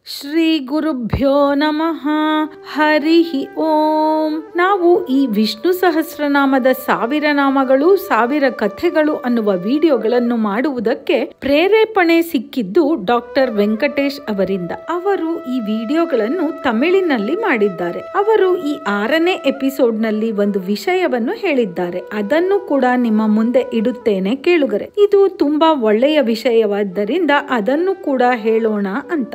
ಶ್ರೀ ಗುರುಭ್ಯೋ ನಮಃ. ಹರಿ ಓಂ. ನಾವು ಈ ವಿಷ್ಣು ಸಹಸ್ರನಾಮದ 1000 ನಾಮಗಳು 1000 ಕಥೆಗಳು ಅನ್ನುವ ವಿಡಿಯೋಗಳನ್ನು ಮಾಡುವುದಕ್ಕೆ ಪ್ರೇರೇಪಣೆ ಸಿಕ್ಕಿದ್ದು ಡಾಕ್ಟರ್ ವೆಂಕಟೇಶ್ ಅವರಿಂದ. ಅವರು ಈ ವಿಡಿಯೋಗಳನ್ನು ತಮಿಳಿನಲ್ಲಿ ಮಾಡಿದ್ದಾರೆ. ಅವರು ಈ 6ನೇ ಎಪಿಸೋಡ್ನಲ್ಲಿ ಒಂದು ವಿಷಯವನ್ನು ಹೇಳಿದ್ದಾರೆ. ಅದನ್ನು ಕೂಡ ನಿಮ್ಮ ಮುಂದೆ ಇಡುತ್ತೇನೆ ಕೇಳುಗರೆ. ಇದು ತುಂಬಾ ಒಳ್ಳೆಯ ವಿಷಯವಾದ್ದರಿಂದ ಅದನ್ನು ಕೂಡ ಹೇಳೋಣ ಅಂತ.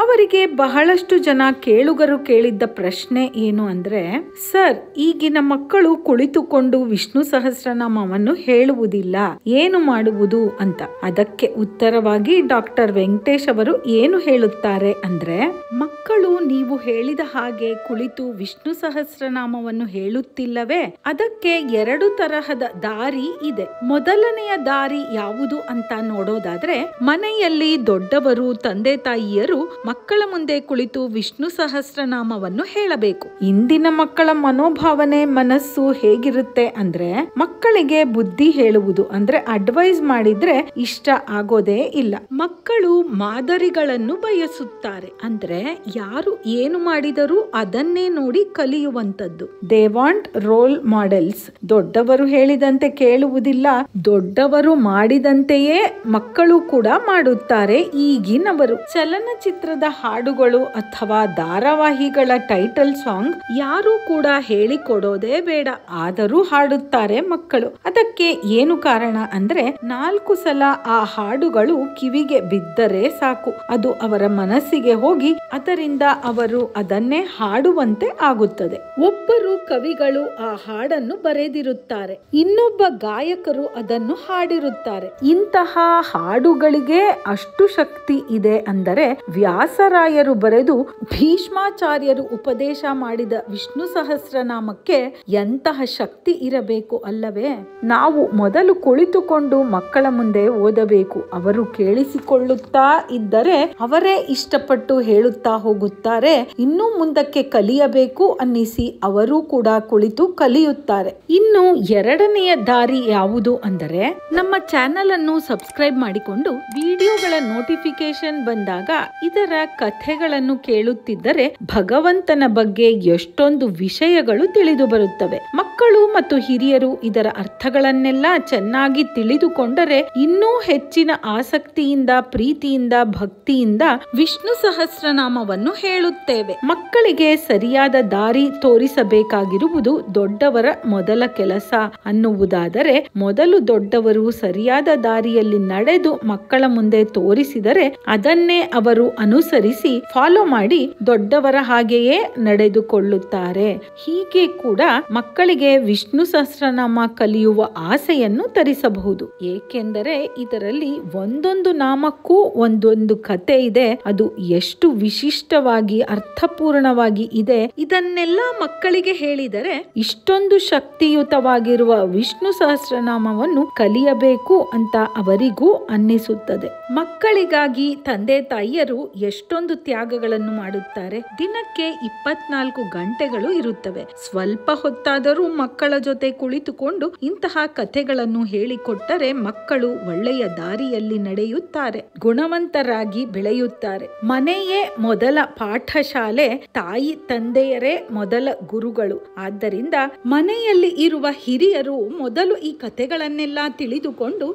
ಅವರಿಗೆ ಬಹಳಷ್ಟು ಜನ ಕೇಳುಗರು ಕೇಳಿದ್ದ ಪ್ರಶ್ನೆ ಏನು ಅಂದ್ರೆ, ಸರ್, ಈಗಿನ ಮಕ್ಕಳು ಕುಳಿತುಕೊಂಡು ವಿಷ್ಣು ಸಹಸ್ರನಾಮವನ್ನು ಹೇಳುವುದಿಲ್ಲ, ಏನು ಮಾಡುವುದು ಅಂತ. ಅದಕ್ಕೆ ಉತ್ತರವಾಗಿ ಡಾಕ್ಟರ್ ವೆಂಕಟೇಶ್ ಅವರು ಏನು ಹೇಳುತ್ತಾರೆ ಅಂದ್ರೆ, ಮಕ್ಕಳು ನೀವು ಹೇಳಿದ ಹಾಗೆ ಕುಳಿತು ವಿಷ್ಣು ಸಹಸ್ರನಾಮವನ್ನು ಹೇಳುತ್ತಿಲ್ಲವೇ? ಅದಕ್ಕೆ 2 ತರಹದ ದಾರಿ ಇದೆ. ಮೊದಲನೆಯ ದಾರಿ ಯಾವುದು ಅಂತ ನೋಡೋದಾದ್ರೆ, ಮನೆಯಲ್ಲಿ ದೊಡ್ಡವರು ತಂದೆ ತಾಯಿಯರು ಮಕ್ಕಳ ಮುಂದೆ ಕುಳಿತು ವಿಷ್ಣು ಸಹಸ್ರನಾಮವನ್ನು ಹೇಳಬೇಕು. ಇಂದಿನ ಮಕ್ಕಳ ಮನೋಭಾವನೆ ಮನಸ್ಸು ಹೇಗಿರುತ್ತೆ ಅಂದ್ರೆ, ಮಕ್ಕಳಿಗೆ ಬುದ್ಧಿ ಹೇಳುವುದು ಅಂದ್ರೆ ಅಡ್ವೈಸ್ ಮಾಡಿದ್ರೆ ಇಷ್ಟ ಆಗೋದೇ ಇಲ್ಲ. ಮಕ್ಕಳು ಮಾದರಿಗಳನ್ನು ಬಯಸುತ್ತಾರೆ. ಅಂದ್ರೆ ಯಾರು ಏನು ಮಾಡಿದರೂ ಅದನ್ನೇ ನೋಡಿ ಕಲಿಯುವಂತದ್ದು. They want role models. ದೊಡ್ಡವರು ಹೇಳಿದಂತೆ ಕೇಳುವುದಿಲ್ಲ, ದೊಡ್ಡವರು ಮಾಡಿದಂತೆಯೇ ಮಕ್ಕಳು ಕೂಡ ಮಾಡುತ್ತಾರೆ ಈಗಿನವರು. ಚಲನಚಿತ್ರದ ಹಾಡುಗಳು ಅಥವಾ ಧಾರಾವಾಹಿಗಳ ಟೈಟಲ್ ಸಾಂಗ್ ಯಾರು ಕೂಡ ಹೇಳಿಕೊಡೋದೇ ಬೇಡ, ಆದರೂ ಹಾಡುತ್ತಾರೆ ಮಕ್ಕಳು. ಅದಕ್ಕೆ ಏನು ಕಾರಣ ಅಂದ್ರೆ, 4 ಸಲ ಆ ಹಾಡುಗಳು ಕಿವಿಗೆ ಬಿದ್ದರೆ ಸಾಕು, ಅದು ಅವರ ಮನಸ್ಸಿಗೆ ಹೋಗಿ ಅದರಿಂದ ಅವರು ಅದನ್ನೇ ಹಾಡುವಂತೆ ಆಗುತ್ತದೆ. ಒಬ್ಬರು ಕವಿಗಳು ಆ ಹಾಡನ್ನು ಬರೆದಿರುತ್ತಾರೆ, ಇನ್ನೊಬ್ಬ ಗಾಯಕರು ಅದನ್ನು ಹಾಡಿರುತ್ತಾರೆ. ಇಂತಹ ಹಾಡುಗಳಿಗೆ ಅಷ್ಟು ಶಕ್ತಿ ಇದೆ ಅಂದರೆ, ವ್ಯಾಸರಾಯರು ಬರೆದು ಭೀಷ್ಮಾಚಾರ್ಯರು ಉಪದೇಶ ಮಾಡಿದ ವಿಷ್ಣು ಸಹಸ್ರನಾಮಕ್ಕೆ ಎಂತಹ ಶಕ್ತಿ ಇರಬೇಕು ಅಲ್ಲವೇ? ನಾವು ಮೊದಲು ಕುಳಿತುಕೊಂಡು ಮಕ್ಕಳ ಮುಂದೆ ಓದಬೇಕು. ಅವರು ಕೇಳಿಸಿಕೊಳ್ಳುತ್ತಾ ಇದ್ದರೆ ಅವರೇ ಇಷ್ಟಪಟ್ಟು ಹೇಳುತ್ತಾ ಹೋಗುತ್ತಾರೆ. ಇನ್ನು ಮುಂದಕ್ಕೆ ಕಲಿಯಬೇಕು ಅನ್ನಿಸಿ ಅವರು ಕೂಡ ಕುಳಿತು ಕಲಿಯುತ್ತಾರೆ. ಇನ್ನು 2ನೆಯ ದಾರಿ ಯಾವುದು ಅಂದರೆ, ನಮ್ಮ ಚಾನೆಲ್ ಅನ್ನು ಸಬ್ಸ್ಕ್ರೈಬ್ ಮಾಡಿಕೊಂಡು ವಿಡಿಯೋಗಳ ನೋಟಿಫಿಕೇಶನ್ ಬಂದಾಗ ಇದರ ಕಥೆಗಳನ್ನು ಕೇಳುತ್ತಿದ್ದರೆ ಭಗವಂತನ ಬಗ್ಗೆ ಎಷ್ಟೊಂದು ವಿಷಯಗಳು ತಿಳಿದು ಬರುತ್ತವೆ. ಮಕ್ಕಳು ಮತ್ತು ಹಿರಿಯರು ಇದರ ಅರ್ಥಗಳನ್ನೆಲ್ಲ ಚೆನ್ನಾಗಿ ತಿಳಿದುಕೊಂಡರೆ ಇನ್ನೂ ಹೆಚ್ಚಿನ ಆಸಕ್ತಿಯಿಂದ, ಪ್ರೀತಿಯಿಂದ, ಭಕ್ತಿಯಿಂದ ವಿಷ್ಣು ಸಹಸ್ರನಾಮವನ್ನು ಹೇಳುತ್ತೇವೆ. ಮಕ್ಕಳಿಗೆ ಸರಿಯಾದ ದಾರಿ ತೋರಿಸಬೇಕಾಗಿರುವುದು ದೊಡ್ಡವರ ಮೊದಲ ಕೆಲಸ ಅನ್ನುವುದಾದರೆ, ಮೊದಲು ದೊಡ್ಡವರು ಸರಿಯಾದ ದಾರಿಯಲ್ಲಿ ನಡೆದು ಮಕ್ಕಳ ಮುಂದೆ ತೋರಿಸಿದರೆ ಅದನ್ನೇ ಅವರು ಅನುಸರಿಸಿ ಫಾಲೋ ಮಾಡಿ ದೊಡ್ಡವರ ಹಾಗೆಯೇ ನಡೆದುಕೊಳ್ಳುತ್ತಾರೆ. ಹೀಗೆ ಕೂಡ ಮಕ್ಕಳಿಗೆ ವಿಷ್ಣು ಸಹಸ್ರನಾಮ ಕಲಿಯುವ ಆಸೆಯನ್ನು ತರಿಸಬಹುದು. ಏಕೆಂದರೆ ಇದರಲ್ಲಿ ಒಂದೊಂದು ನಾಮಕ್ಕೂ ಒಂದೊಂದು ಕತೆ ಇದೆ. ಅದು ಎಷ್ಟು ವಿಶಿಷ್ಟವಾಗಿ ಅರ್ಥಪೂರ್ಣವಾಗಿ ಇದೆ. ಇದನ್ನೆಲ್ಲ ಮಕ್ಕಳಿಗೆ ಹೇಳಿದರೆ ಇಷ್ಟೊಂದು ಶಕ್ತಿಯುತವಾಗಿರುವ ವಿಷ್ಣು ಸಹಸ್ರನಾಮವನ್ನು ಕಲಿಯಬೇಕು ಅಂತ ಅವರಿಗೂ ಅನ್ನಿಸುತ್ತದೆ. ಮಕ್ಕಳಿಗಾಗಿ ತಂದೆ ತಾಯಿಯರು ಎಷ್ಟೊಂದು ತ್ಯಾಗಗಳನ್ನು ಮಾಡುತ್ತಾರೆ. ದಿನಕ್ಕೆ 24 ಗಂಟೆಗಳು ಇರುತ್ತವೆ. ಸ್ವಲ್ಪ ಹೊತ್ತಾದರೂ ಮಕ್ಕಳ ಜೊತೆ ಕುಳಿತುಕೊಂಡು ಇಂತಹ ಕಥೆಗಳನ್ನು ಹೇಳಿಕೊಟ್ಟರೆ ಮಕ್ಕಳು ಒಳ್ಳೆಯ ದಾರಿಯಲ್ಲಿ ನಡೆಯುತ್ತಾರೆ, ಗುಣವಂತರಾಗಿ ಬೆಳೆಯುತ್ತಾರೆ. ಮನೆಯೇ ಮೊದಲ ಪಾಠಶಾಲೆ, ತಾಯಿ ತಂದೆಯರೇ ಮೊದಲ ಗುರುಗಳು. ಆದ್ದರಿಂದ ಮನೆಯಲ್ಲಿ ಇರುವ ಹಿರಿಯರು ಮೊದಲು ಈ ಕಥೆಗಳನ್ನೆಲ್ಲ ತಿಳಿದುಕೊಂಡು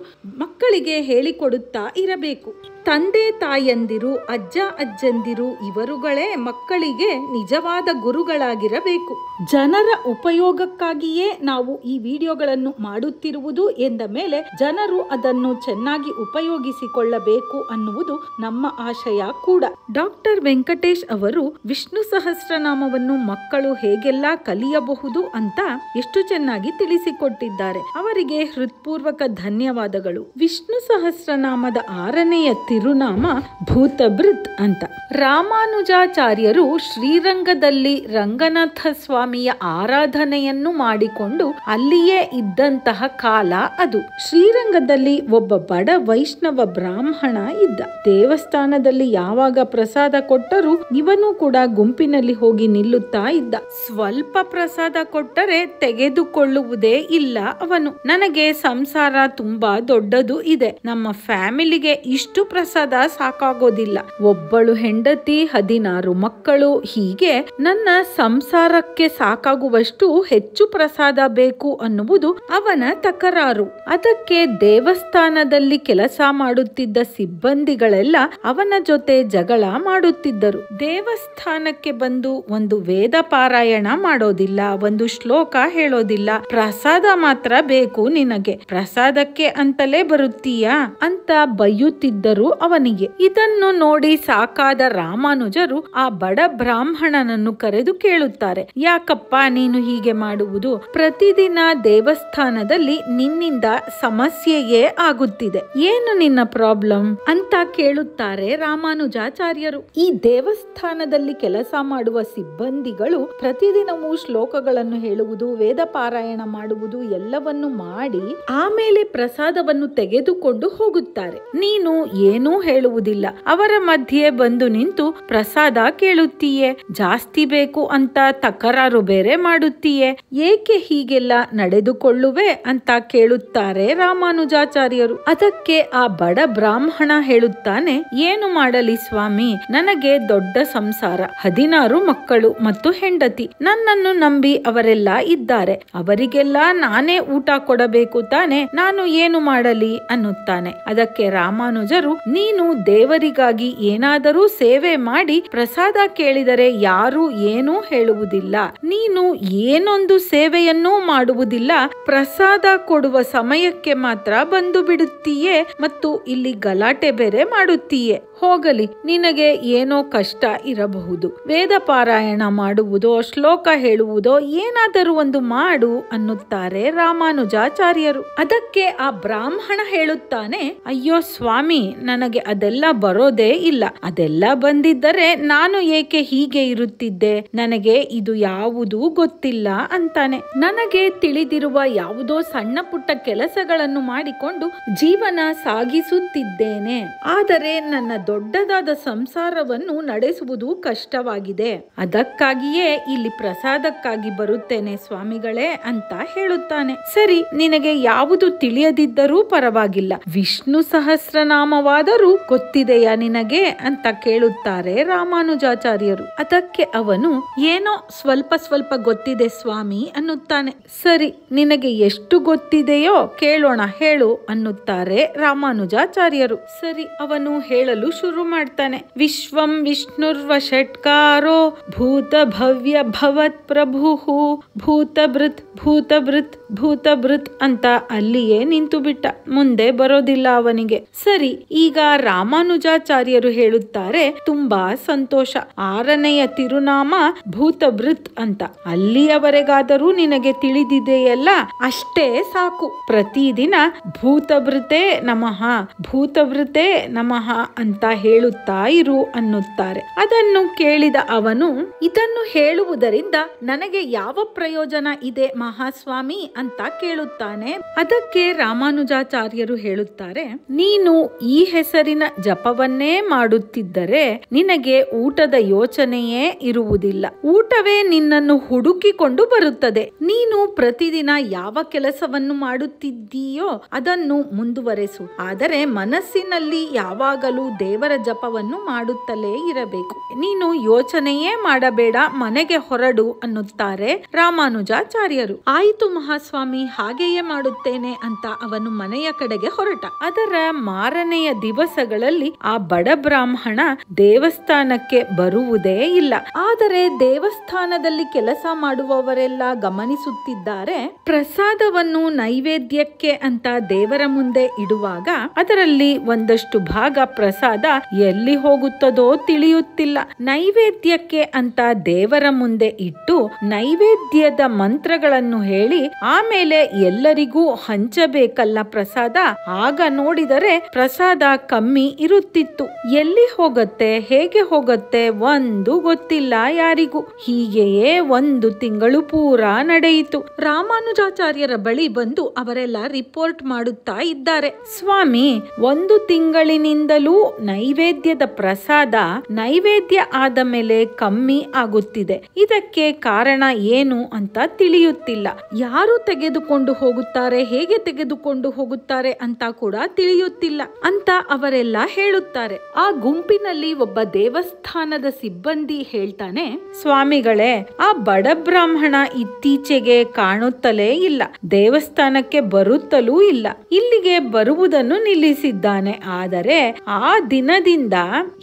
ಮಕ್ಕಳಿಗೆ ಹೇಳಿಕೊಡುತ್ತಾ ಇರಬೇಕು. ತಂದೆ ತಾಯಂದಿರು, ಅಜ್ಜ ಅಜ್ಜಂದಿರು ಇವರುಗಳೇ ಮಕ್ಕಳಿಗೆ ನಿಜವಾದ ಗುರುಗಳಾಗಿರಬೇಕು. ಜನರ ಉಪಯೋಗಕ್ಕಾಗಿಯೇ ನಾವು ಈ ವಿಡಿಯೋಗಳನ್ನು ಮಾಡುತ್ತಿರುವುದು ಎಂದ ಮೇಲೆ ಜನರು ಅದನ್ನು ಚೆನ್ನಾಗಿ ಉಪಯೋಗಿಸಿಕೊಳ್ಳಬೇಕು ಅನ್ನುವುದು ನಮ್ಮ ಆಶಯ ಕೂಡ. ಡಾಕ್ಟರ್ ವೆಂಕಟೇಶ್ ಅವರು ವಿಷ್ಣು ಸಹಸ್ರನಾಮವನ್ನು ಮಕ್ಕಳು ಹೇಗೆಲ್ಲ ಕಲಿಯಬಹುದು ಅಂತ ಎಷ್ಟು ಚೆನ್ನಾಗಿ ತಿಳಿಸಿಕೊಟ್ಟಿದ್ದಾರೆ. ಅವರಿಗೆ ಹೃತ್ಪೂರ್ವಕ ಧನ್ಯವಾದಗಳು. ವಿಷ್ಣು ಸಹಸ್ರನಾಮದ 6ನೆಯ ತಿರುನಾಮ ಭೂತಭೃತ್ ಅಂತ. ರಾಮಾನುಜಾಚಾರ್ಯರು ಶ್ರೀರಂಗದಲ್ಲಿ ರಂಗನಾಥ ಸ್ವಾಮಿಯ ಆರಾಧನೆಯನ್ನು ಮಾಡಿಕೊಂಡು ಅಲ್ಲಿಯೇ ಇದ್ದಂತಹ ಕಾಲ ಅದು. ಶ್ರೀರಂಗದಲ್ಲಿ ಒಬ್ಬ ಬಡ ವೈಷ್ಣವ ಬ್ರಾಹ್ಮಣ ಇದ್ದ. ದೇವಸ್ಥಾನದಲ್ಲಿ ಯಾವಾಗ ಪ್ರಸಾದ ಕೊಟ್ಟರೂ ಇವನು ಕೂಡ ಗುಂಪಿನಲ್ಲಿ ಹೋಗಿ ನಿಲ್ಲುತ್ತಾ ಇದ್ದ. ಸ್ವಲ್ಪ ಪ್ರಸಾದ ಕೊಟ್ಟರೆ ತೆಗೆದುಕೊಳ್ಳುವುದೇ ಇಲ್ಲ ಅವನು. ನನಗೆ ಸಂಸಾರ ತುಂಬಾ ದೊಡ್ಡದು ಇದೆ, ನಮ್ಮ ಫ್ಯಾಮಿಲಿಗೆ ಇಷ್ಟು ಪ್ರಸಾದ ಸಾಕಾಗೋದಿಲ್ಲ. ಒಬ್ಬಳು ಹೆಂಡತಿ, 16 ಮಕ್ಕಳು, ಹೀಗೆ ನನ್ನ ಸಂಸಾರಕ್ಕೆ ಸಾಕಾಗುವಷ್ಟು ಹೆಚ್ಚು ಪ್ರಸಾದ ಬೇಕು ಅನ್ನುವುದು ಅವನ ತಕರಾರು. ಅದಕ್ಕೆ ದೇವಸ್ಥಾನದಲ್ಲಿ ಕೆಲಸ ಮಾಡುತ್ತಿದ್ದ ಸಿಬ್ಬಂದಿಗಳೆಲ್ಲ ಅವನ ಜೊತೆ ಜಗಳ ಮಾಡುತ್ತಿದ್ದರು. ದೇವಸ್ಥಾನಕ್ಕೆ ಬಂದು ಒಂದು ವೇದ ಪಾರಾಯಣ ಮಾಡೋದಿಲ್ಲ, ಒಂದು ಶ್ಲೋಕ ಹೇಳೋದಿಲ್ಲ, ಪ್ರಸಾದ ಮಾತ್ರ ಬೇಕು ನಿನಗೆ, ಪ್ರಸಾದಕ್ಕೆ ಅಂತಲೇ ಬರುತ್ತೀಯಾ ಅಂತ ಬೈಯುತ್ತಿದ್ದರು ಅವನಿಗೆ. ಇದನ್ನು ನೋಡಿ ಸಾಕಾದ ರಾಮಾನುಜರು ಆ ಬಡ ಬ್ರಾಹ್ಮಣನನ್ನು ಕರೆದು ಕೇಳುತ್ತಾರೆ, ಯಾಕಪ್ಪ ನೀನು ಹೀಗೆ ಮಾಡುವುದು? ಪ್ರತಿದಿನ ದೇವಸ್ಥಾನದಲ್ಲಿ ನಿನ್ನಿಂದ ಸಮಸ್ಯೆಯೇ ಆಗುತ್ತಿದೆ, ಏನು ನಿನ್ನ ಪ್ರಾಬ್ಲಮ್ ಅಂತ ಕೇಳುತ್ತಾರೆ ರಾಮಾನುಜಾಚಾರ್ಯರು. ಈ ದೇವಸ್ಥಾನದಲ್ಲಿ ಕೆಲಸ ಮಾಡುವ ಸಿಬ್ಬಂದಿಗಳು ಪ್ರತಿದಿನವೂ ಶ್ಲೋಕಗಳನ್ನು ಹೇಳುವುದು, ವೇದ ಪಾರಾಯಣ ಮಾಡುವುದು ಎಲ್ಲವನ್ನು ಮಾಡಿ ಆಮೇಲೆ ಪ್ರಸಾದವನ್ನು ತೆಗೆದುಕೊಂಡು ಹೋಗುತ್ತಾರೆ. ನೀನು ಏನೂ ಹೇಳುವುದಿಲ್ಲ, ಅವರ ಮಧ್ಯೆ ಬಂದು ನಿಂತು ಪ್ರಸಾದ ಕೇಳುತ್ತೀಯೇ, ಜಾಸ್ತಿ ಬೇಕು ಅಂತ ತಕರಾರು ಬೇರೆ ಮಾಡುತ್ತೀಯೇ, ಏಕೆ ಹೀಗೆಲ್ಲ ನಡೆದುಕೊಳ್ಳುವೆ ಅಂತ ಕೇಳುತ್ತಾರೆ ರಾಮಾನುಜಾಚಾರ್ಯರು. ಅದಕ್ಕೆ ಆ ಬಡ ಬ್ರಾಹ್ಮಣ ಹೇಳುತ್ತಾನೆ, ಏನು ಮಾಡಲಿ ಸ್ವಾಮಿ, ನನಗೆ ದೊಡ್ಡ ಸಂಸಾರ, 16 ಮಕ್ಕಳು ಮತ್ತು ಹೆಂಡತಿ, ನನ್ನನ್ನು ನಂಬಿ ಅವರೆಲ್ಲ ಇದ್ದಾರೆ, ಅವರಿಗೆಲ್ಲ ನಾನೇ ಊಟ ಕೊಡಬೇಕು ತಾನೆ, ನಾನು ಏನು ಮಾಡಲಿ ಅನ್ನುತ್ತಾನೆ. ಅದಕ್ಕೆ ರಾಮಾನುಜರು, ನೀನು ದೇವರಿಗಾಗಿ ಏನಾದರೂ ಸೇವೆ ಮಾಡಿ ಪ್ರಸಾದ ಕೇಳಿದರೆ ಯಾರು ಏನೂ ಹೇಳುವುದಿಲ್ಲ, ನೀನು ಏನೊಂದು ಸೇವೆಯನ್ನೂ ಮಾಡುವುದಿಲ್ಲ, ಪ್ರಸಾದ ಕೊಡುವ ಸಮಯಕ್ಕೆ ಮಾತ್ರ ಬಂದು ಬಿಡುತ್ತೀಯೇ ಮತ್ತು ಇಲ್ಲಿ ಗಲಾಟೆ ಬೇರೆ ಮಾಡುತ್ತೀಯೇ, ಹೋಗಲಿ, ನಿನಗೆ ಏನೋ ಕಷ್ಟ ಇರಬಹುದು, ವೇದ ಪಾರಾಯಣ ಮಾಡುವುದೋ ಶ್ಲೋಕ ಹೇಳುವುದೋ ಏನಾದರೂ ಒಂದು ಮಾಡು ಅನ್ನುತ್ತಾರೆ ರಾಮಾನುಜಾಚಾರ್ಯರು. ಅದಕ್ಕೆ ಆ ಬ್ರಾಹ್ಮಣ ಹೇಳುತ್ತಾನೆ, ಅಯ್ಯೋ ಸ್ವಾಮಿ, ನನಗೆ ಅದೆಲ್ಲ ಬರೋದೇ ಇಲ್ಲ, ಅದೆಲ್ಲ ಬಂದಿದ್ದರೆ ನಾನು ಏಕೆ ಹೀಗೆ ಇರುತ್ತಿದ್ದೆ, ನನಗೆ ಇದು ಯಾವುದೂ ಗೊತ್ತಿಲ್ಲ ಅಂತಾನೆ. ನನಗೆ ತಿಳಿದಿರುವ ಯಾವುದೋ ಸಣ್ಣ ಪುಟ್ಟ ಕೆಲಸಗಳನ್ನು ಮಾಡಿಕೊಂಡು ಜೀವನ ಸಾಗಿಸುತ್ತಿದ್ದೇನೆ, ಆದರೆ ನನ್ನ ದೊಡ್ಡದಾದ ಸಂಸಾರವನ್ನು ನಡೆಸುವುದು ಕಷ್ಟವಾಗಿದೆ, ಅದಕ್ಕಾಗಿಯೇ ಇಲ್ಲಿ ಪ್ರಸಾದಕ್ಕಾಗಿ ಬರುತ್ತೇನೆ ಸ್ವಾಮಿಗಳೇ ಅಂತ ಹೇಳುತ್ತಾನೆ. ಸರಿ, ನಿನಗೆ ಯಾವುದು ತಿಳಿಯದಿದ್ದರೂ ಪರವಾಗಿಲ್ಲ, ವಿಷ್ಣು ಸಹಸ್ರನಾಮವಾದರೂ ಗೊತ್ತಿದೆಯಾ ನಿನಗೆ ಅಂತ ಕೇಳುತ್ತಾರೆ ರಾಮಾನುಜಾಚಾರ್ಯರು. ಅದಕ್ಕೆ ಅವನು, ಏನೋ ಸ್ವಲ್ಪ ಸ್ವಲ್ಪ ಗೊತ್ತಿದೆ ಸ್ವಾಮಿ ಅನ್ನುತ್ತಾನೆ. ಸರಿ, ನಿನಗೆ ಎಷ್ಟು ಗೊತ್ತಿದೆಯೋ ಕೇಳೋಣ, ಹೇಳು ಅನ್ನುತ್ತಾರೆ ರಾಮಾನುಜಾಚಾರ್ಯರು. ಸರಿ, ಅವನು ಹೇಳಲು ಶುರು ಮಾಡ್ತಾನೆ. ವಿಶ್ವಂ ವಿಷ್ಣುರ್ವಷಟ್ಕಾರೋ ಭೂತ ಭವ್ಯ ಭವತ್ ಪ್ರಭುಃ ಭೂತಭೃತ್ ಭೂತಭೃತ್ ಭೂತಭೃತ್ ಅಂತ ಅಲ್ಲಿಯೇ ನಿಂತು ಬಿಟ್ಟ, ಮುಂದೆ ಬರೋದಿಲ್ಲ ಅವನಿಗೆ. ಸರಿ, ಈಗ ರಾಮಾನುಜಾಚಾರ್ಯರು ಹೇಳುತ್ತಾರೆ, ತುಂಬಾ ಸಂತೋಷ, 6ನೆಯ ತಿರುನಾಮ ಭೂತಭೃತ್ ಅಂತ, ಅಲ್ಲಿಯವರೆಗಾದರೂ ನಿನಗೆ ತಿಳಿದಿದೆಯಲ್ಲ, ಅಷ್ಟೇ ಸಾಕು, ಪ್ರತಿದಿನ ಭೂತಭೃತೆ ನಮಃ ಭೂತಭೃತೆ ನಮಃ ಅಂತ ಹೇಳುತ್ತಾ ಇರು ಅನ್ನುತ್ತಾರೆ. ಅದನ್ನು ಕೇಳಿದ ಅವನು, ಇದನ್ನು ಹೇಳುವುದರಿಂದ ನನಗೆ ಯಾವ ಪ್ರಯೋಜನ ಇದೆ ಮಹಾಸ್ವಾಮಿ ಅಂತ ಕೇಳುತ್ತಾನೆ. ಅದಕ್ಕೆ ರಾಮಾನುಜಾಚಾರ್ಯರು ಹೇಳುತ್ತಾರೆ, ನೀನು ಈ ಹೆಸರಿನ ಜಪವನ್ನೇ ಮಾಡುತ್ತಿದ್ದರೆ ನಿನಗೆ ಊಟದ ಯೋಚನೆಯೇ ಇರುವುದಿಲ್ಲ, ಊಟವೇ ನಿನ್ನನ್ನು ಹುಡುಕಿಕೊಂಡು ಬರುತ್ತದೆ. ನೀನು ಪ್ರತಿದಿನ ಯಾವ ಕೆಲಸವನ್ನು ಮಾಡುತ್ತಿದ್ದೀಯೋ ಅದನ್ನು ಮುಂದುವರೆಸು, ಆದರೆ ಮನಸ್ಸಿನಲ್ಲಿ ಯಾವಾಗಲೂ ದೇವರ ಜಪವನ್ನು ಮಾಡುತ್ತಲೇ ಇರಬೇಕು, ನೀನು ಯೋಚನೆಯೇ ಮಾಡಬೇಡ, ಮನೆಗೆ ಹೊರಡು ಅನ್ನುತ್ತಾರೆ ರಾಮಾನುಜಾಚಾರ್ಯರು. ಆಯಿತು ಮಹಾಸ್ವಾಮಿ, ಹಾಗೆಯೇ ಮಾಡುತ್ತೇನೆ ಅಂತ ಅವನು ಮನೆಯ ಕಡೆಗೆ ಹೊರಟ. ಅದರ ಮಾರನೆಯ ದಿವಸಗಳಲ್ಲಿ ಆ ಬಡ ಬ್ರಾಹ್ಮಣ ದೇವಸ್ಥಾನಕ್ಕೆ ಬರುವುದೇ ಇಲ್ಲ. ಆದರೆ ದೇವಸ್ಥಾನದಲ್ಲಿ ಕೆಲಸ ಮಾಡುವವರೆಲ್ಲ ಗಮನಿಸುತ್ತಿದ್ದಾರೆ. ಪ್ರಸಾದವನ್ನು ನೈವೇದ್ಯಕ್ಕೆ ಅಂತ ದೇವರ ಮುಂದೆ ಇಡುವಾಗ ಅದರಲ್ಲಿ ಒಂದಷ್ಟು ಭಾಗ ಪ್ರಸಾದ ಪ್ರಸಾದ ಎಲ್ಲಿ ಹೋಗುತ್ತದೋ ತಿಳಿಯುತ್ತಿಲ್ಲ. ನೈವೇದ್ಯಕ್ಕೆ ಅಂತ ದೇವರ ಮುಂದೆ ಇಟ್ಟು ನೈವೇದ್ಯದ ಮಂತ್ರಗಳನ್ನು ಹೇಳಿ ಆಮೇಲೆ ಎಲ್ಲರಿಗೂ ಹಂಚಬೇಕಲ್ಲ ಪ್ರಸಾದ. ಆಗ ನೋಡಿದರೆ ಪ್ರಸಾದ ಕಮ್ಮಿ ಇರುತ್ತಿತ್ತು. ಎಲ್ಲಿ ಹೋಗತ್ತೆ, ಹೇಗೆ ಹೋಗತ್ತೆ ಒಂದು ಗೊತ್ತಿಲ್ಲ ಯಾರಿಗೂ. ಹೀಗೆಯೇ 1 ತಿಂಗಳು ಪೂರ ನಡೆಯಿತು. ರಾಮಾನುಜಾಚಾರ್ಯರ ಬಳಿ ಬಂದು ಅವರೆಲ್ಲ ರಿಪೋರ್ಟ್ ಮಾಡುತ್ತಾ ಇದ್ದಾರೆ. ಸ್ವಾಮಿ, 1 ತಿಂಗಳಿನಿಂದಲೂ ನೈವೇದ್ಯದ ಪ್ರಸಾದ ನೈವೇದ್ಯ ಆದ ಮೇಲೆ ಕಮ್ಮಿ ಆಗುತ್ತಿದೆ. ಇದಕ್ಕೆ ಕಾರಣ ಏನು ಅಂತ ತಿಳಿಯುತ್ತಿಲ್ಲ. ಯಾರು ತೆಗೆದುಕೊಂಡು ಹೋಗುತ್ತಾರೆ, ಹೇಗೆ ತೆಗೆದುಕೊಂಡು ಹೋಗುತ್ತಾರೆ ಅಂತ ಕೂಡ ತಿಳಿಯುತ್ತಿಲ್ಲ ಅಂತ ಅವರೆಲ್ಲ ಹೇಳುತ್ತಾರೆ. ಆ ಗುಂಪಿನಲ್ಲಿ ಒಬ್ಬ ದೇವಸ್ಥಾನದ ಸಿಬ್ಬಂದಿ ಹೇಳ್ತಾನೆ, ಸ್ವಾಮಿಗಳೇ, ಆ ಬಡ ಬ್ರಾಹ್ಮಣ ಇತ್ತೀಚೆಗೆ ಕಾಣುತ್ತಲೇ ಇಲ್ಲ, ದೇವಸ್ಥಾನಕ್ಕೆ ಬರುತ್ತಲೂ ಇಲ್ಲ, ಇಲ್ಲಿಗೆ ಬರುವುದನ್ನು ನಿಲ್ಲಿಸಿದ್ದಾನೆ. ಆದರೆ ಆ ದಿನದಿಂದ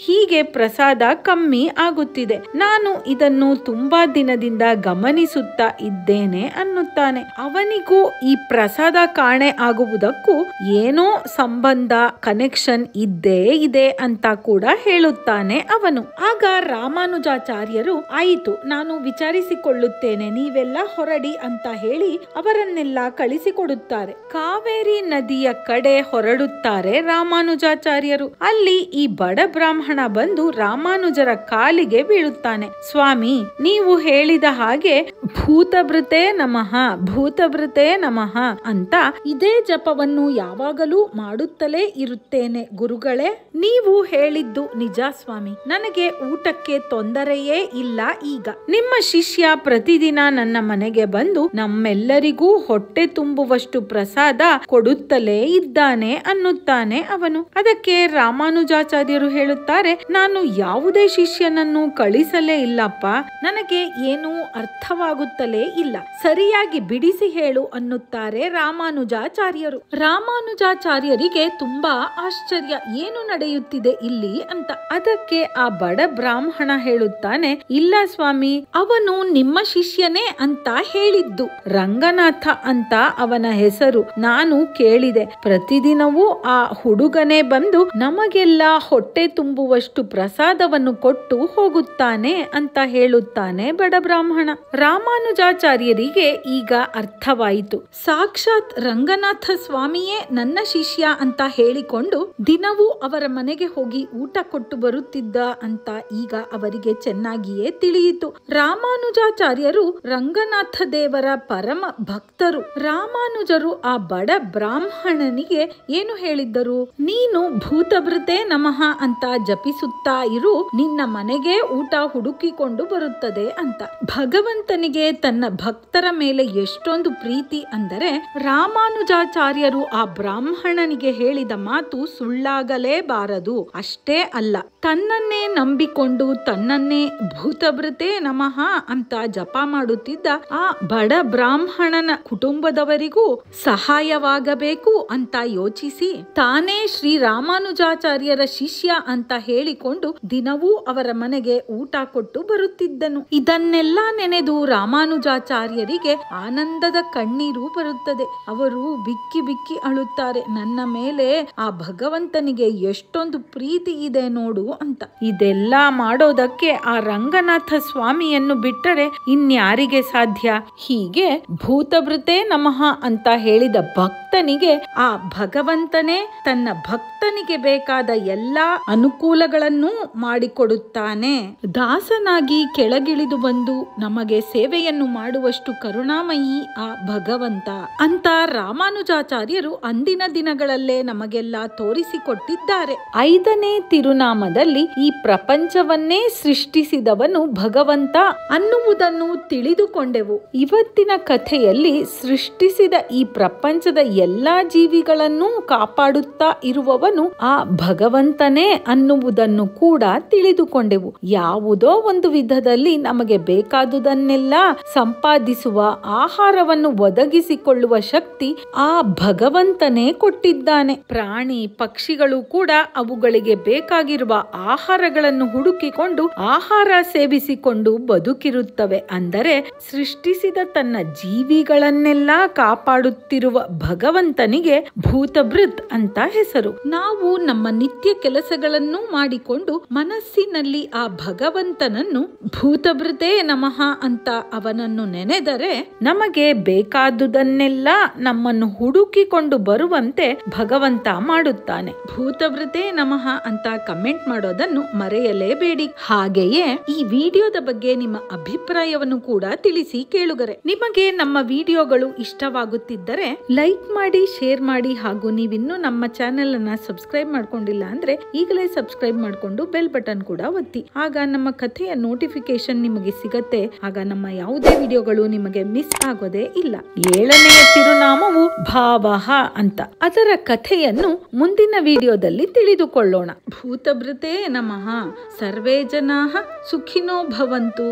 ಹೀಗೆ ಪ್ರಸಾದ ಕಮ್ಮಿ ಆಗುತ್ತಿದೆ. ನಾನು ಇದನ್ನು ತುಂಬಾ ದಿನದಿಂದ ಗಮನಿಸುತ್ತಾ ಇದ್ದೇನೆ ಅನ್ನುತ್ತಾನೆ. ಅವನಿಗೂ ಈ ಪ್ರಸಾದ ಕಾಣೆ ಆಗುವುದಕ್ಕೂ ಏನೋ ಸಂಬಂಧ, ಕನೆಕ್ಷನ್ ಇದ್ದೇ ಇದೆ ಅಂತ ಕೂಡ ಹೇಳುತ್ತಾನೆ ಅವನು. ಆಗ ರಾಮಾನುಜಾಚಾರ್ಯರು, ಆಯಿತು, ನಾನು ವಿಚಾರಿಸಿಕೊಳ್ಳುತ್ತೇನೆ, ನೀವೆಲ್ಲ ಹೊರಡಿ ಅಂತ ಹೇಳಿ ಅವರನ್ನೆಲ್ಲ ಕಳಿಸಿಕೊಡುತ್ತಾರೆ. ಕಾವೇರಿ ನದಿಯ ಕಡೆ ಹೊರಡುತ್ತಾರೆ ರಾಮಾನುಜಾಚಾರ್ಯರು. ಅಲ್ಲಿ ಈ ಬಡ ಬ್ರಾಹ್ಮಣ ಬಂದು ರಾಮಾನುಜರ ಕಾಲಿಗೆ ಬೀಳುತ್ತಾನೆ. ಸ್ವಾಮಿ, ನೀವು ಹೇಳಿದ ಹಾಗೆ ಭೂತಭೃತೆ ನಮಃ, ಭೂತಭೃತೆ ನಮಃ ಅಂತ ಇದೇ ಜಪವನ್ನು ಯಾವಾಗಲೂ ಮಾಡುತ್ತಲೇ ಇರುತ್ತೇನೆ ಗುರುಗಳೇ. ನೀವು ಹೇಳಿದ್ದು ನಿಜ ಸ್ವಾಮಿ, ನನಗೆ ಊಟಕ್ಕೆ ತೊಂದರೆಯೇ ಇಲ್ಲ. ಈಗ ನಿಮ್ಮ ಶಿಷ್ಯ ಪ್ರತಿದಿನ ನನ್ನ ಮನೆಗೆ ಬಂದು ನಮ್ಮೆಲ್ಲರಿಗೂ ಹೊಟ್ಟೆ ತುಂಬುವಷ್ಟು ಪ್ರಸಾದ ಕೊಡುತ್ತಲೇ ಇದ್ದಾನೆ ಅನ್ನುತ್ತಾನೆ ಅವನು. ಅದಕ್ಕೆ ರಾಮಾನುಜಾಚಾರ್ಯರು ಹೇಳುತ್ತಾರೆ, ನಾನು ಯಾವುದೇ ಶಿಷ್ಯನನ್ನು ಕಳಿಸಲೇ ಇಲ್ಲಪ್ಪ, ನನಗೆ ಏನೂ ಅರ್ಥವಾಗುತ್ತಲೇ ಇಲ್ಲ, ಸರಿಯಾಗಿ ಬಿಡಿಸಿ ಹೇಳು ಅನ್ನುತ್ತಾರೆ ರಾಮಾನುಜಾಚಾರ್ಯರು. ರಾಮಾನುಜಾಚಾರ್ಯರಿಗೆ ತುಂಬಾ ಆಶ್ಚರ್ಯ, ಏನು ನಡೆಯುತ್ತಿದೆ ಇಲ್ಲಿ ಅಂತ. ಅದಕ್ಕೆ ಆ ಬಡ ಬ್ರಾಹ್ಮಣ ಹೇಳುತ್ತಾನೆ, ಇಲ್ಲ ಸ್ವಾಮಿ, ಅವನು ನಿಮ್ಮ ಶಿಷ್ಯನೇ ಅಂತ ಹೇಳಿದ್ದು. ರಂಗನಾಥ ಅಂತ ಅವನ ಹೆಸರು. ನಾನು ಕೇಳಿದೆ, ಪ್ರತಿದಿನವೂ ಆ ಹುಡುಗನೇ ಬಂದು ನಮಗೆಲ್ಲ ಹೊಟ್ಟೆ ತುಂಬುವಷ್ಟು ಪ್ರಸಾದವನ್ನು ಕೊಟ್ಟು ಹೋಗುತ್ತಾನೆ ಅಂತ ಹೇಳುತ್ತಾನೆ ಬಡ ಬ್ರಾಹ್ಮಣ. ರಾಮಾನುಜಾಚಾರ್ಯರಿಗೆ ಈಗ ಅರ್ಥವಾಯಿತು. ಸಾಕ್ಷಾತ್ ರಂಗನಾಥ ಸ್ವಾಮಿಯೇ ನನ್ನ ಶಿಷ್ಯ ಅಂತ ಹೇಳಿಕೊಂಡು ದಿನವೂ ಅವರ ಮನೆಗೆ ಹೋಗಿ ಊಟ ಕೊಟ್ಟು ಬರುತ್ತಿದ್ದ ಅಂತ ಈಗ ಅವರಿಗೆ ಚೆನ್ನಾಗಿಯೇ ತಿಳಿಯಿತು. ರಾಮಾನುಜಾಚಾರ್ಯರು ರಂಗನಾಥ ದೇವರ ಪರಮ ಭಕ್ತರು. ರಾಮಾನುಜರು ಆ ಬಡ ಬ್ರಾಹ್ಮಣನಿಗೆ ಏನು ಹೇಳಿದ್ದರು? ನೀನು ಭೂತಭೃತೆ ನಮಃ ಅಂತ ಜಪಿಸುತ್ತಾ ಇರು, ನಿನ್ನ ಮನೆಗೆ ಊಟ ಹುಡುಕಿಕೊಂಡು ಬರುತ್ತದೆ ಅಂತ. ಭಗವಂತನಿಗೆ ತನ್ನ ಭಕ್ತರ ಮೇಲೆ ಎಷ್ಟೊಂದು ಪ್ರೀತಿ ಅಂದರೆ ರಾಮಾನುಜಾಚಾರ್ಯರು ಆ ಬ್ರಾಹ್ಮಣನಿಗೆ ಹೇಳಿದ ಮಾತು ಸುಳ್ಳಾಗಲೇಬಾರದು. ಅಷ್ಟೇ ಅಲ್ಲ, ತನ್ನನ್ನೇ ನಂಬಿಕೊಂಡು ತನ್ನನ್ನೇ ಭೂತಭೃತೆ ನಮಃ ಅಂತ ಜಪ ಮಾಡುತ್ತಿದ್ದ ಆ ಬಡ ಬ್ರಾಹ್ಮಣನ ಕುಟುಂಬದವರಿಗೂ ಸಹಾಯವಾಗಬೇಕು ಅಂತ ಯೋಚಿಸಿ ತಾನೇ ಶ್ರೀ ರಾಮಾನುಜಾಚಾರ್ಯರ ಶಿಷ್ಯ ಅಂತ ಹೇಳಿಕೊಂಡು ದಿನವೂ ಅವರ ಮನೆಗೆ ಊಟ ಕೊಟ್ಟು ಬರುತ್ತಿದ್ದನು. ಇದನ್ನೆಲ್ಲ ನೆನೆದು ರಾಮಾನುಜಾಚಾರ್ಯರಿಗೆ ಆನಂದದ ಕಣ್ಣೀರು ಬರುತ್ತದೆ. ಅವರು ಬಿಕ್ಕಿ ಬಿಕ್ಕಿ ಅಳುತ್ತಾರೆ, ನನ್ನ ಮೇಲೆ ಆ ಭಗವಂತನಿಗೆ ಎಷ್ಟೊಂದು ಪ್ರೀತಿ ಇದೆ ನೋಡು ಅಂತ. ಇದೆಲ್ಲ ಮಾಡೋದಕ್ಕೆ ಆ ರಂಗನಾಥ ಸ್ವಾಮಿಯನ್ನು ಬಿಟ್ಟರೆ ಇನ್ಯಾರಿಗೆ ಸಾಧ್ಯ? ಹೀಗೆ ಭೂತಭೃತೆ ನಮಃ ಅಂತ ಹೇಳಿದ ಭಕ್ತನಿಗೆ ಆ ಭಗವಂತನೇ ತನ್ನ ಭಕ್ತನಿಗೆ ಬೇಕಾದ ಎಲ್ಲಾ ಅನುಕೂಲಗಳನ್ನು ಮಾಡಿಕೊಡುತ್ತಾನೆ. ದಾಸನಾಗಿ ಕೆಳಗಿಳಿದು ಬಂದು ನಮಗೆ ಸೇವೆಯನ್ನು ಮಾಡುವಷ್ಟು ಕರುಣಾಮಯಿ ಆ ಭಗವಂತ ಅಂತ ರಾಮಾನುಜಾಚಾರ್ಯರು ಅಂದಿನ ದಿನಗಳಲ್ಲೇ ನಮಗೆಲ್ಲ ತೋರಿಸಿಕೊಟ್ಟಿದ್ದಾರೆ. 5ನೇ ತಿರುನಾಮದಲ್ಲಿ ಈ ಪ್ರಪಂಚವನ್ನೇ ಸೃಷ್ಟಿಸಿದವನು ಭಗವಂತ ಅನ್ನುವುದನ್ನು ತಿಳಿದುಕೊಂಡೆವು. ಇವತ್ತಿನ ಕಥೆಯಲ್ಲಿ ಸೃಷ್ಟಿಸಿದ ಈ ಪ್ರಪಂಚದ ಎಲ್ಲಾ ಜೀವಿಗಳನ್ನು ಕಾಪಾಡುತ್ತಾ ಇರುವವನು ಆ ಭಗವಂತನೇ ಅನ್ನುವುದನ್ನು ಕೂಡ ತಿಳಿದುಕೊಂಡೆವು. ಯಾವುದೋ ಒಂದು ವಿಧದಲ್ಲಿ ನಮಗೆ ಬೇಕಾದುದನ್ನೆಲ್ಲ ಸಂಪಾದಿಸುವ, ಆಹಾರವನ್ನು ಒದಗಿಸಿಕೊಳ್ಳುವ ಶಕ್ತಿ ಆ ಭಗವಂತನೇ ಕೊಟ್ಟಿದ್ದಾನೆ. ಪ್ರಾಣಿ ಪಕ್ಷಿಗಳು ಕೂಡ ಅವುಗಳಿಗೆ ಬೇಕಾಗಿರುವ ಆಹಾರಗಳನ್ನು ಹುಡುಕಿಕೊಂಡು ಆಹಾರ ಸೇವಿಸಿಕೊಂಡು ಬದುಕಿರುತ್ತವೆ. ಅಂದರೆ ಸೃಷ್ಟಿಸಿದ ತನ್ನ ಜೀವಿಗಳನ್ನೆಲ್ಲ ಕಾಪಾಡುತ್ತಿರುವ ಭಗವಂತನಿಗೆ ಭೂತಭೃತ್ ಅಂತ ಹೆಸರು. ನಾವು ನಮ್ಮ ನಿತ್ಯ ಕೆಲಸಗಳನ್ನು ಮಾಡಿಕೊಂಡು ಮನಸ್ಸಿನಲ್ಲಿ ಆ ಭಗವಂತನನ್ನು ಭೂತಭೃತೆ ನಮಃ ಅಂತ ಅವನನ್ನು ನೆನೆದರೆ ನಮಗೆ ಬೇಕಾದುದನ್ನೆಲ್ಲ ನಮ್ಮನ್ನು ಹುಡುಕಿಕೊಂಡು ಬರುವಂತೆ ಭಗವಂತ ಮಾಡುತ್ತಾನೆ. ಭೂತಭೃತೆ ನಮಃ ಅಂತ ಕಮೆಂಟ್ ಮಾಡೋದನ್ನು ಮರೆಯಲೇಬೇಡಿ. ಹಾಗೆಯೇ ಈ ವಿಡಿಯೋದ ಬಗ್ಗೆ ನಿಮ್ಮ ಅಭಿಪ್ರಾಯವನ್ನು ಕೂಡ ತಿಳಿಸಿ ಕೇಳುಗರೆ. ನಿಮಗೆ ನಮ್ಮ ವಿಡಿಯೋಗಳು ಇಷ್ಟವಾಗುತ್ತಿದ್ದರೆ ಲೈಕ್ ಮಾಡಿ, ಶೇರ್ ಮಾಡಿ, ಹಾಗೂ ನೀವಿನ್ನೂ ನಮ್ಮ ಚಾನೆಲ್ ಅನ್ನ ಸಬ್ಸ್ಕ್ರೈಬ್ ಮಾಡ್ಕೊಂಡಿಲ್ಲ ಅಂದ್ರೆ ಈಗಲೇ ಸಬ್ಸ್ಕ್ರೈಬ್ ಮಾಡ್ಕೊಂಡು ಬೆಲ್ ಬಟನ್ ಕೂಡ ಒತ್ತಿ. ಆಗ ನಮ್ಮ ಕಥೆಯ ನೋಟಿಫಿಕೇಶನ್ ನಿಮಗೆ ಸಿಗತ್ತೆ. ಆಗ ನಮ್ಮ ಯಾವುದೇ ವಿಡಿಯೋಗಳು ನಿಮಗೆ ಮಿಸ್ ಆಗೋದೇ ಇಲ್ಲ. 7ನೆಯ ತಿರುನಾಮವು ಭಾವಃ ಅಂತ. ಅದರ ಕಥೆಯನ್ನು ಮುಂದಿನ ವಿಡಿಯೋದಲ್ಲಿ ತಿಳಿದುಕೊಳ್ಳೋಣ. ಭೂತಭೃತೆ ನಮಃ. ಸರ್ವೇ ಜನಾಃ ಸುಖಿನೋ ಭವಂತು.